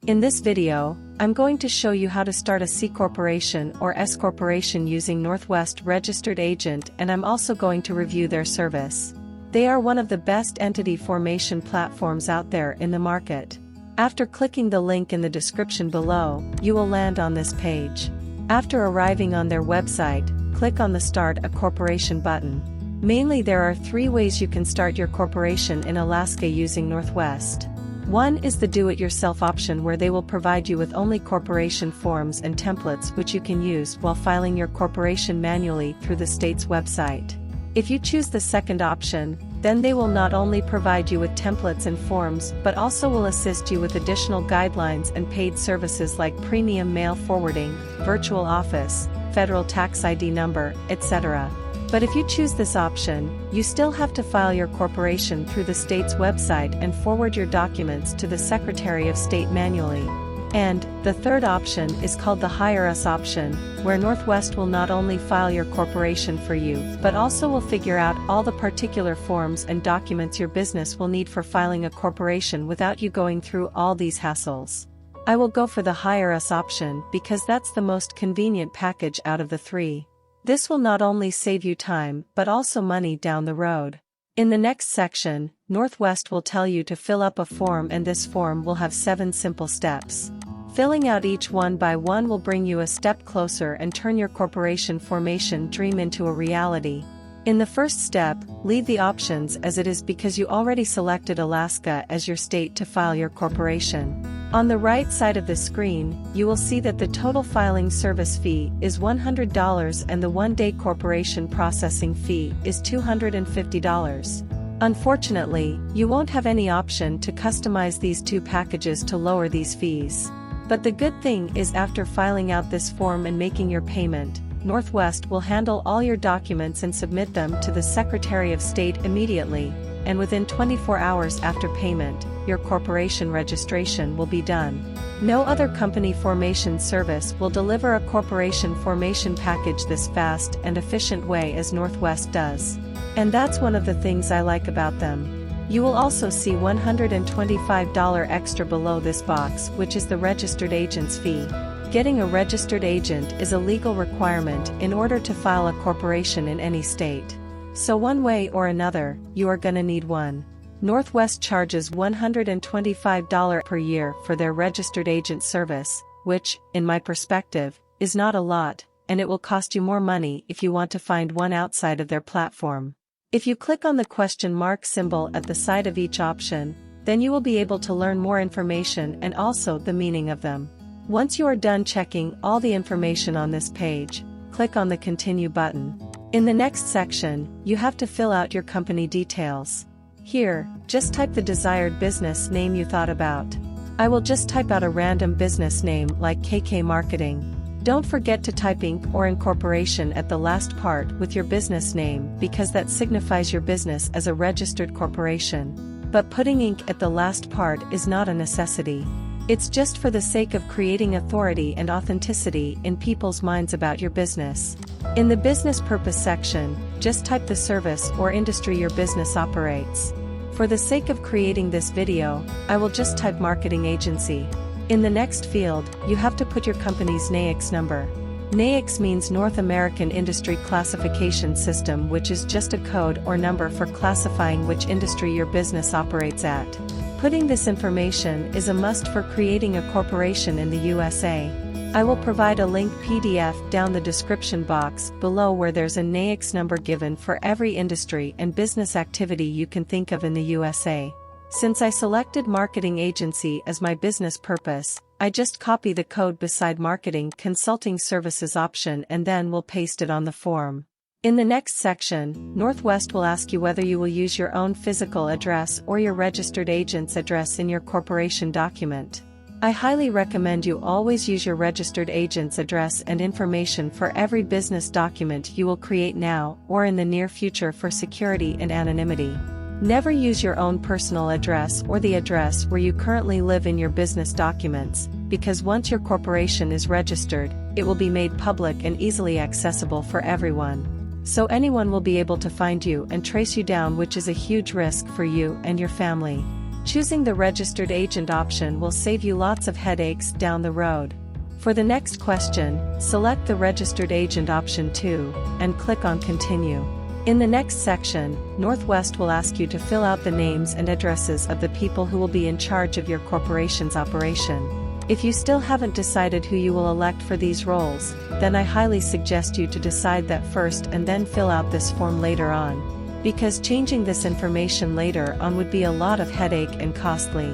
In this video, I'm going to show you how to start a C-Corporation or S-Corporation using Northwest Registered Agent, and I'm also going to review their service. They are one of the best entity formation platforms out there in the market. After clicking the link in the description below, you will land on this page. After arriving on their website, click on the Start a Corporation button. Mainly there are 3 ways you can start your corporation in Alaska using Northwest. One is the do-it-yourself option, where they will provide you with only corporation forms and templates which you can use while filing your corporation manually through the state's website. If you choose the second option, then they will not only provide you with templates and forms but also will assist you with additional guidelines and paid services like premium mail forwarding, virtual office, federal tax ID number, etc. But if you choose this option, you still have to file your corporation through the state's website and forward your documents to the Secretary of State manually. And the third option is called the Hire Us option, where Northwest will not only file your corporation for you, but also will figure out all the particular forms and documents your business will need for filing a corporation without you going through all these hassles. I will go for the Hire Us option because that's the most convenient package out of the 3. This will not only save you time but also money down the road. In the next section, Northwest will tell you to fill up a form, and this form will have 7 simple steps. Filling out each one by one will bring you a step closer and turn your corporation formation dream into a reality. In the first step, leave the options as it is because you already selected Alaska as your state to file your corporation. On the right side of the screen, you will see that the total filing service fee is $100 and the one-day corporation processing fee is $250. Unfortunately, you won't have any option to customize these 2 packages to lower these fees. But the good thing is, after filing out this form and making your payment, Northwest will handle all your documents and submit them to the Secretary of State immediately, and within 24 hours after payment, your corporation registration will be done. No other company formation service will deliver a corporation formation package this fast and efficient way as Northwest does. And that's one of the things I like about them. You will also see $125 extra below this box, which is the registered agent's fee. Getting a registered agent is a legal requirement in order to file a corporation in any state. So one way or another, you are gonna need one. Northwest charges $125 per year for their registered agent service, which, in my perspective, is not a lot, and it will cost you more money if you want to find one outside of their platform. If you click on the question mark symbol at the side of each option, then you will be able to learn more information and also the meaning of them. Once you are done checking all the information on this page, click on the Continue button. In the next section, you have to fill out your company details. Here, just type the desired business name you thought about. I will just type out a random business name like KK Marketing. Don't forget to type Inc. or Incorporation at the last part with your business name, because that signifies your business as a registered corporation. But putting Inc. at the last part is not a necessity. It's just for the sake of creating authority and authenticity in people's minds about your business. In the business purpose section, just type the service or industry your business operates. For the sake of creating this video, I will just type marketing agency. In the next field, you have to put your company's NAICS number. NAICS means North American Industry Classification System, which is just a code or number for classifying which industry your business operates at. Putting this information is a must for creating a corporation in the USA. I will provide a link PDF down the description box below where there's a NAICS number given for every industry and business activity you can think of in the USA. Since I selected marketing agency as my business purpose, I just copy the code beside marketing consulting services option and then will paste it on the form. In the next section, Northwest will ask you whether you will use your own physical address or your registered agent's address in your corporation document. I highly recommend you always use your registered agent's address and information for every business document you will create now or in the near future for security and anonymity. Never use your own personal address or the address where you currently live in your business documents, because once your corporation is registered, it will be made public and easily accessible for everyone. So anyone will be able to find you and trace you down, which is a huge risk for you and your family. Choosing the registered agent option will save you lots of headaches down the road. For the next question, select the registered agent option too, and click on Continue. In the next section, Northwest will ask you to fill out the names and addresses of the people who will be in charge of your corporation's operation. If you still haven't decided who you will elect for these roles, then I highly suggest you to decide that first and then fill out this form later on, because changing this information later on would be a lot of headache and costly.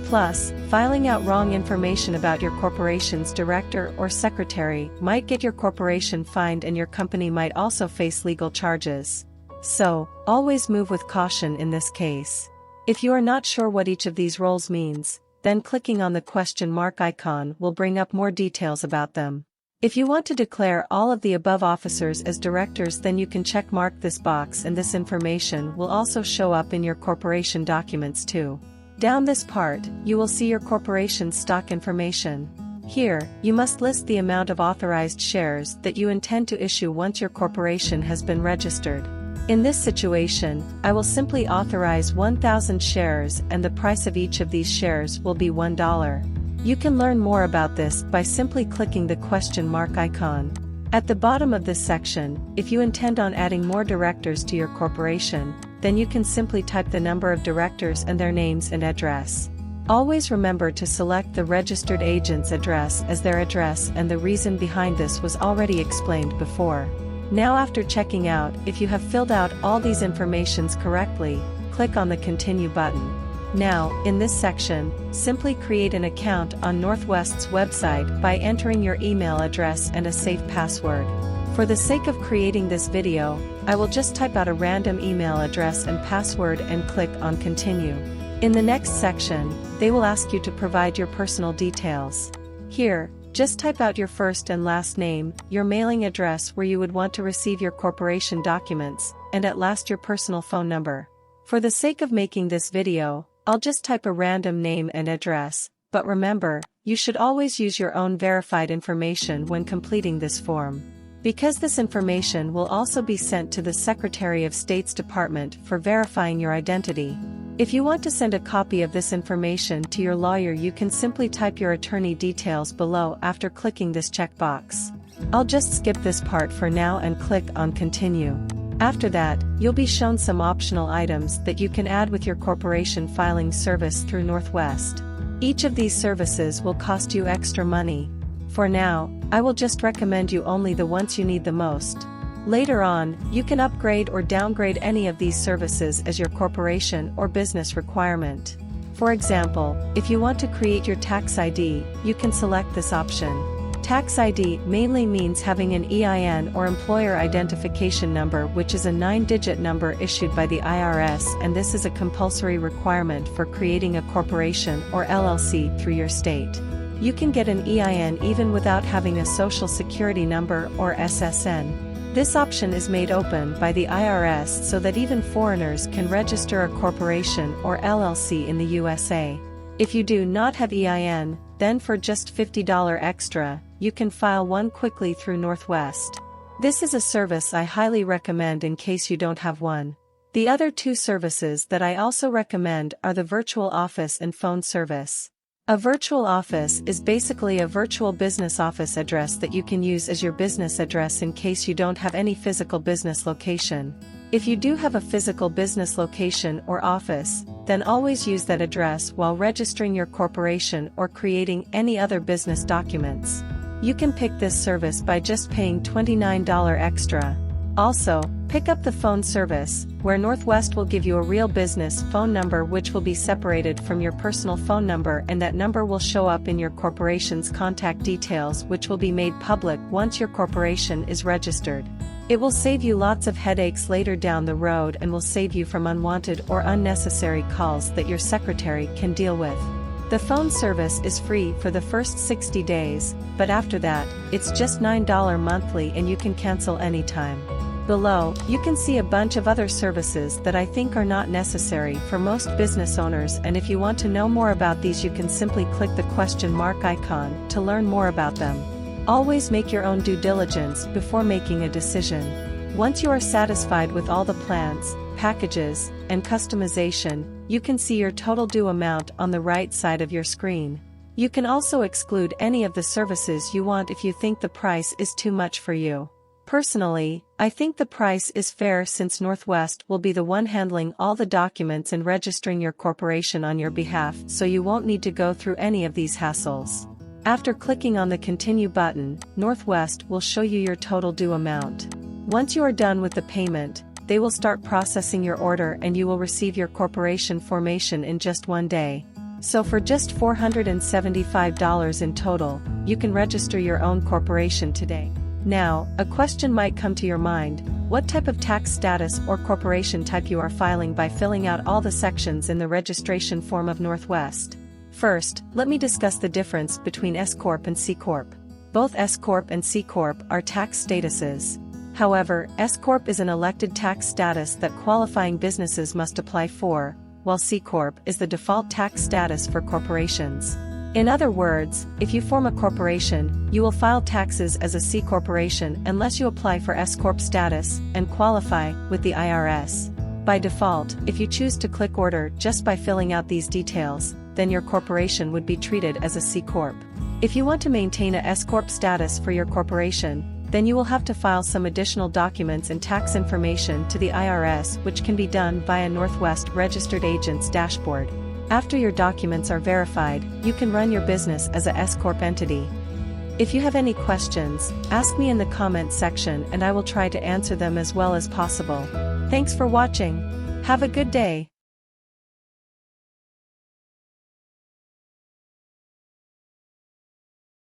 Plus, filing out wrong information about your corporation's director or secretary might get your corporation fined, and your company might also face legal charges. So, always move with caution in this case. If you are not sure what each of these roles means, then clicking on the question mark icon will bring up more details about them. If you want to declare all of the above officers as directors, then you can check mark this box, and this information will also show up in your corporation documents too. Down this part, you will see your corporation's stock information. Here, you must list the amount of authorized shares that you intend to issue once your corporation has been registered. In this situation, I will simply authorize 1,000 shares, and the price of each of these shares will be $1. You can learn more about this by simply clicking the question mark icon. At the bottom of this section, if you intend on adding more directors to your corporation, then you can simply type the number of directors and their names and address. Always remember to select the registered agent's address as their address, and the reason behind this was already explained before. Now, after checking out if you have filled out all these informations correctly, click on the Continue button. Now, in this section, simply create an account on Northwest's website by entering your email address and a safe password. For the sake of creating this video, I will just type out a random email address and password and click on Continue. In the next section, they will ask you to provide your personal details. Here, just type out your first and last name, your mailing address where you would want to receive your corporation documents, and at last your personal phone number. For the sake of making this video, I'll just type a random name and address, but remember, you should always use your own verified information when completing this form, because this information will also be sent to the Secretary of State's Department for verifying your identity. If you want to send a copy of this information to your lawyer, you can simply type your attorney details below after clicking this checkbox. I'll just skip this part for now and click on Continue. After that, you'll be shown some optional items that you can add with your corporation filing service through Northwest. Each of these services will cost you extra money. For now, I will just recommend you only the ones you need the most. Later on, you can upgrade or downgrade any of these services as your corporation or business requirement. For example, if you want to create your tax ID, you can select this option. Tax ID mainly means having an EIN or employer identification number, which is a 9-digit number issued by the IRS, and this is a compulsory requirement for creating a corporation or LLC through your state. You can get an EIN even without having a Social Security number or SSN. This option is made open by the IRS so that even foreigners can register a corporation or LLC in the USA. If you do not have EIN, then for just $50 extra, you can file one quickly through Northwest. This is a service I highly recommend in case you don't have one. The other two services that I also recommend are the virtual office and phone service. A virtual office is basically a virtual business office address that you can use as your business address in case you don't have any physical business location. If you do have a physical business location or office, then always use that address while registering your corporation or creating any other business documents. You can pick this service by just paying $29 extra. Also, pick up the phone service, where Northwest will give you a real business phone number which will be separated from your personal phone number, and that number will show up in your corporation's contact details, which will be made public once your corporation is registered. It will save you lots of headaches later down the road and will save you from unwanted or unnecessary calls that your secretary can deal with. The phone service is free for the first 60 days, but after that, it's just $9 monthly and you can cancel anytime. Below, you can see a bunch of other services that I think are not necessary for most business owners, and if you want to know more about these, you can simply click the question mark icon to learn more about them. Always make your own due diligence before making a decision. Once you are satisfied with all the plans, packages, and customization, you can see your total due amount on the right side of your screen. You can also exclude any of the services you want if you think the price is too much for you. Personally, I think the price is fair since Northwest will be the one handling all the documents and registering your corporation on your behalf, so you won't need to go through any of these hassles. After clicking on the Continue button, Northwest will show you your total due amount. Once you are done with the payment, they will start processing your order and you will receive your corporation formation in just one day. So for just $475 in total, you can register your own corporation today. Now, a question might come to your mind: what type of tax status or corporation type you are filing by filling out all the sections in the registration form of Northwest. First, let me discuss the difference between S-Corp and C-Corp. Both S-Corp and C-Corp are tax statuses. However, S-Corp is an elected tax status that qualifying businesses must apply for, while C-Corp is the default tax status for corporations. In other words, if you form a corporation, you will file taxes as a C corporation unless you apply for S-Corp status and qualify with the IRS. By default, if you choose to click Order just by filling out these details, then your corporation would be treated as a C Corp. If you want to maintain a S-Corp status for your corporation, then you will have to file some additional documents and tax information to the IRS, which can be done via Northwest Registered Agent's dashboard. After your documents are verified, you can run your business as a S-Corp entity. If you have any questions, ask me in the comments section and I will try to answer them as well as possible. Thanks for watching. Have a good day.